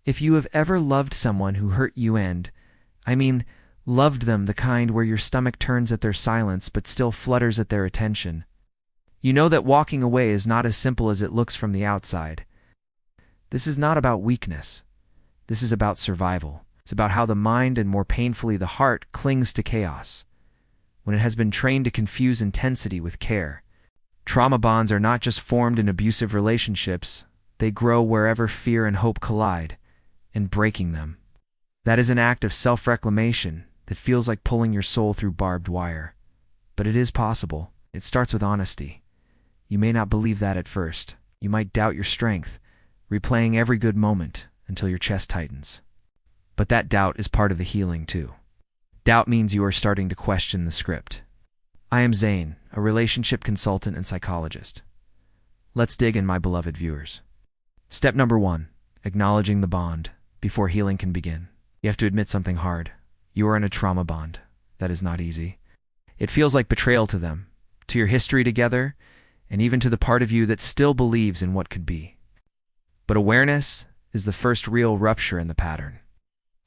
If you have ever loved someone who hurt you loved them the kind where your stomach turns at their silence but still flutters at their attention, you know that walking away is not as simple as it looks from the outside. This is not about weakness. This is about survival. It's about how the mind, and more painfully the heart, clings to chaos when it has been trained to confuse intensity with care. Trauma bonds are not just formed in abusive relationships, they grow wherever fear and hope collide, and breaking them. That is an act of self-reclamation that feels like pulling your soul through barbed wire. But it is possible. It starts with honesty. You may not believe that at first. You might doubt your strength, replaying every good moment until your chest tightens. But that doubt is part of the healing too. Doubt means you are starting to question the script. I am Zane, a relationship consultant and psychologist. Let's dig in, my beloved viewers. Step number 1, acknowledging the bond before healing can begin. You have to admit something hard. You are in a trauma bond. That is not easy. It feels like betrayal to them, to your history together, and even to the part of you that still believes in what could be. But awareness is the first real rupture in the pattern.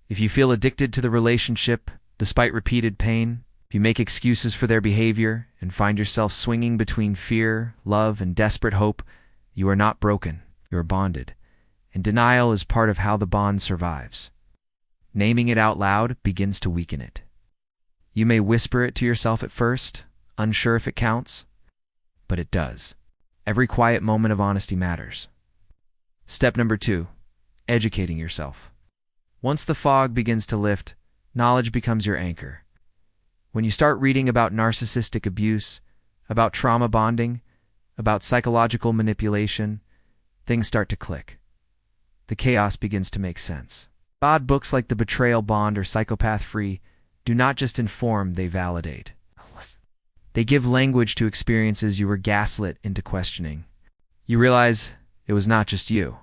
If you feel addicted to the relationship, despite repeated pain, if you make excuses for their behavior and find yourself swinging between fear, love, and desperate hope, you are not broken, you are bonded. And denial is part of how the bond survives. Naming it out loud begins to weaken it. You may whisper it to yourself at first, unsure if it counts, but it does. Every quiet moment of honesty matters. Step number 2, educating yourself. Once the fog begins to lift, knowledge becomes your anchor. When you start reading about narcissistic abuse, about trauma bonding, about psychological manipulation, things start to click. The chaos begins to make sense. Odd books like The Betrayal Bond or Psychopath Free do not just inform, they validate. They give language to experiences you were gaslit into questioning. You realize it was not just you.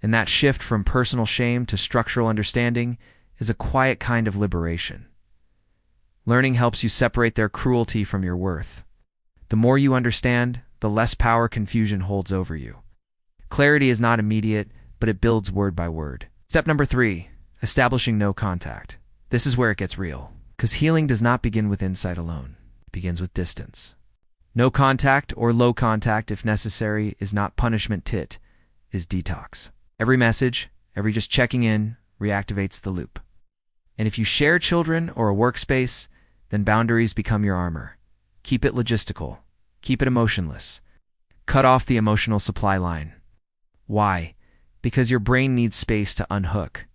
And that shift from personal shame to structural understanding is a quiet kind of liberation. Learning helps you separate their cruelty from your worth. The more you understand, the less power confusion holds over you. Clarity is not immediate, but it builds word by word. Step number 3, establishing no contact. This is where it gets real, because healing does not begin with insight alone. It begins with distance. No contact, or low contact if necessary, is not punishment, it is detox. Every message, every just checking in, reactivates the loop. And if you share children or a workspace, then boundaries become your armor. Keep it logistical. Keep it emotionless. Cut off the emotional supply line. Why? Because your brain needs space to unhook.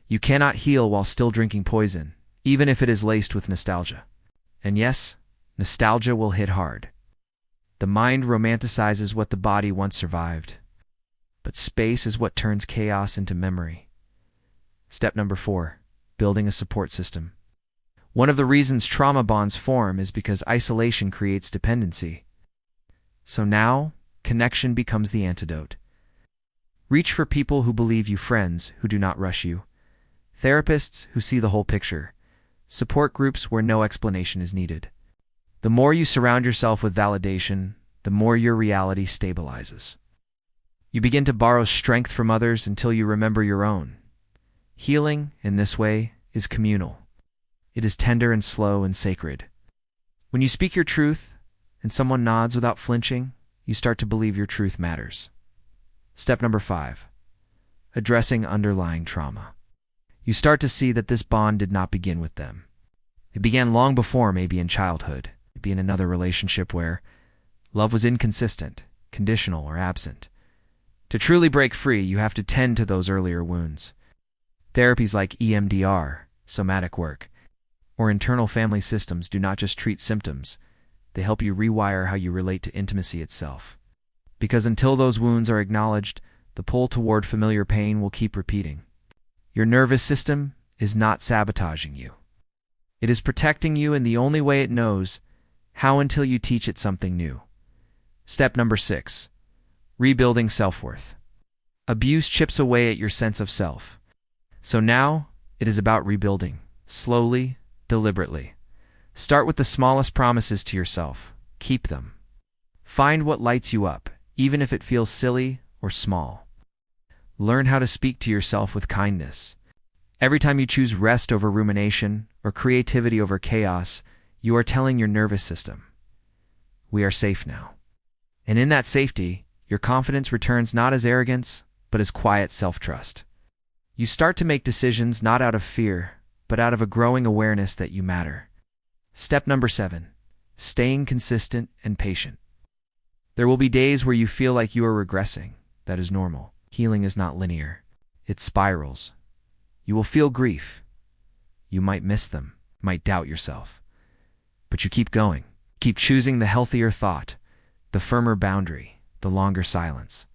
You cannot heal while still drinking poison, even if it is laced with nostalgia. And yes, nostalgia will hit hard. The mind romanticizes what the body once survived. But space is what turns chaos into memory. Step number 4, building a support system. One of the reasons trauma bonds form is because isolation creates dependency. So now, connection becomes the antidote. Reach for people who believe you, friends who do not rush you, therapists who see the whole picture, support groups where no explanation is needed. The more you surround yourself with validation, the more your reality stabilizes. You begin to borrow strength from others until you remember your own. Healing, in this way, is communal. It is tender and slow and sacred. When you speak your truth, and someone nods without flinching, you start to believe your truth matters. Step number 5, addressing underlying trauma. You start to see that this bond did not begin with them. It began long before, maybe in childhood, maybe in another relationship where love was inconsistent, conditional, or absent. To truly break free, you have to tend to those earlier wounds. Therapies like EMDR, somatic work, or internal family systems do not just treat symptoms, they help you rewire how you relate to intimacy itself. Because until those wounds are acknowledged, the pull toward familiar pain will keep repeating. Your nervous system is not sabotaging you. It is protecting you in the only way it knows how until you teach it something new. Step number 6, rebuilding self-worth. Abuse chips away at your sense of self. So now, it is about rebuilding, slowly, deliberately. Start with the smallest promises to yourself. Keep them. Find what lights you up, even if it feels silly or small. Learn how to speak to yourself with kindness. Every time you choose rest over rumination or creativity over chaos, you are telling your nervous system, "We are safe now." And in that safety, your confidence returns not as arrogance, but as quiet self-trust. You start to make decisions not out of fear, but out of a growing awareness that you matter. Step number 7, staying consistent and patient. There will be days where you feel like you are regressing. That is normal. Healing is not linear. It spirals. You will feel grief. You might miss them, might doubt yourself. But you keep going. Keep choosing the healthier thought, the firmer boundary, the longer silence.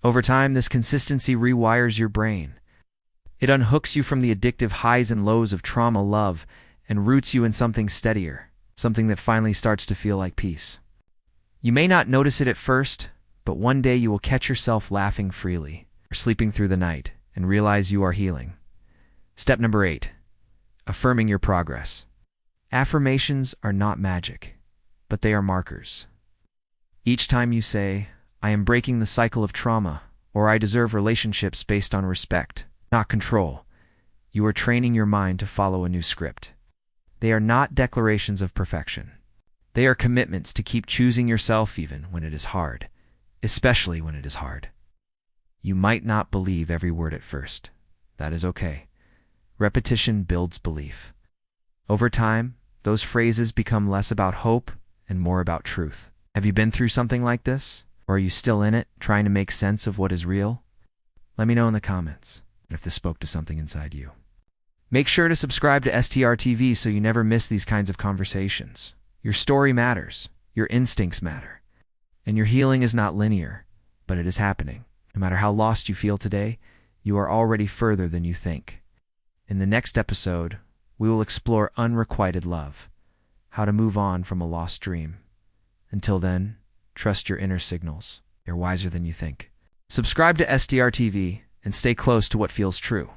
Over time, this consistency rewires your brain. It unhooks you from the addictive highs and lows of trauma love and roots you in something steadier, something that finally starts to feel like peace. You may not notice it at first, but one day you will catch yourself laughing freely or sleeping through the night and realize you are healing. Step number 8, affirming your progress. Affirmations are not magic, but they are markers. Each time you say, "I am breaking the cycle of trauma," or "I deserve relationships based on respect, not control," you are training your mind to follow a new script. They are not declarations of perfection. They are commitments to keep choosing yourself even when it is hard, especially when it is hard. You might not believe every word at first. That is okay. Repetition builds belief. Over time, those phrases become less about hope and more about truth. Have you been through something like this? Or are you still in it, trying to make sense of what is real? Let me know in the comments if this spoke to something inside you. Make sure to subscribe to STR TV so you never miss these kinds of conversations. Your story matters. Your instincts matter. And your healing is not linear, but it is happening. No matter how lost you feel today, you are already further than you think. In the next episode, we will explore unrequited love, how to move on from a lost dream. Until then, trust your inner signals. You're wiser than you think. Subscribe to SDR TV and stay close to what feels true.